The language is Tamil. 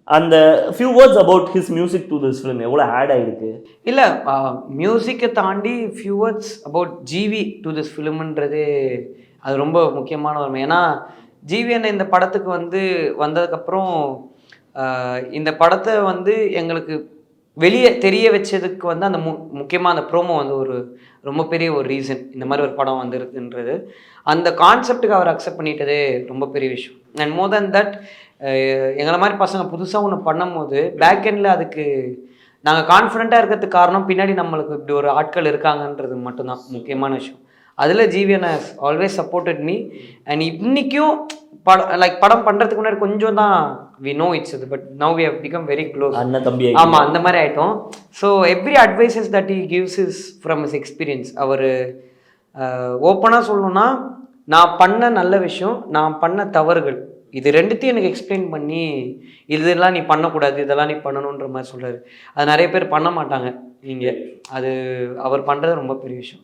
அந்த few words about his music to this film எவ்வளோ ஆட் ஆகிருக்கு? இல்லை, மியூசிக்கை தாண்டி few words about GV to this ஃபிலிம்ன்றது அது ரொம்ப முக்கியமான ஒரு. ஏன்னா ஜிவி அண்ணன் இந்த படத்துக்கு வந்ததுக்கப்புறம் இந்த படத்தை எங்களுக்கு வெளியே தெரிய வச்சதுக்கு அந்த முக்கியமாக அந்த ப்ரோமோ ஒரு ரொம்ப பெரிய ஒரு ரீசன். இந்த மாதிரி ஒரு படம் வந்துருக்குன்றது அந்த கான்செப்டுக்கு அவர் அக்செப்ட் பண்ணிட்டதே ரொம்ப பெரிய விஷயம். அண்ட் மோர் தேன் தட், எங்களை மாதிரி பசங்க புதுசாக ஒன்று பண்ணும்போது பேக் எண்டில் அதுக்கு நாங்கள் கான்ஃபிடென்ட்டாக இருக்கிறதுக்கு காரணம் பின்னாடி நம்மளுக்கு இப்படி ஒரு ஆட்கள் இருக்காங்கன்றது மட்டும்தான் முக்கியமான விஷயம். அதில் ஜிவிஎன் has always supported me. And இன்றைக்கும் படம் பண்ணுறதுக்கு முன்னாடி கொஞ்சம் தான் வி நோ இட்ஸ் அது, but now we have become very close. அண்ணன் தம்பி. ஆமாம், அந்த மாதிரி ஆகிட்டோம். So every advices that he gives is from his experience. அவர் ஓப்பனாக சொல்லணும்னா, நான் பண்ண நல்ல விஷயம், நான் பண்ண தவறுகள், இது ரெண்டுத்தையும் எனக்கு எக்ஸ்பிளைன் பண்ணி இதெல்லாம் நீ பண்ணக்கூடாது, இதெல்லாம் நீ பண்ணணுன்ற மாதிரி சொல்கிறாரு. அது நிறைய பேர் பண்ண மாட்டாங்க இங்கே. அது அவர் பண்ணுறது ரொம்ப பெரிய விஷயம்.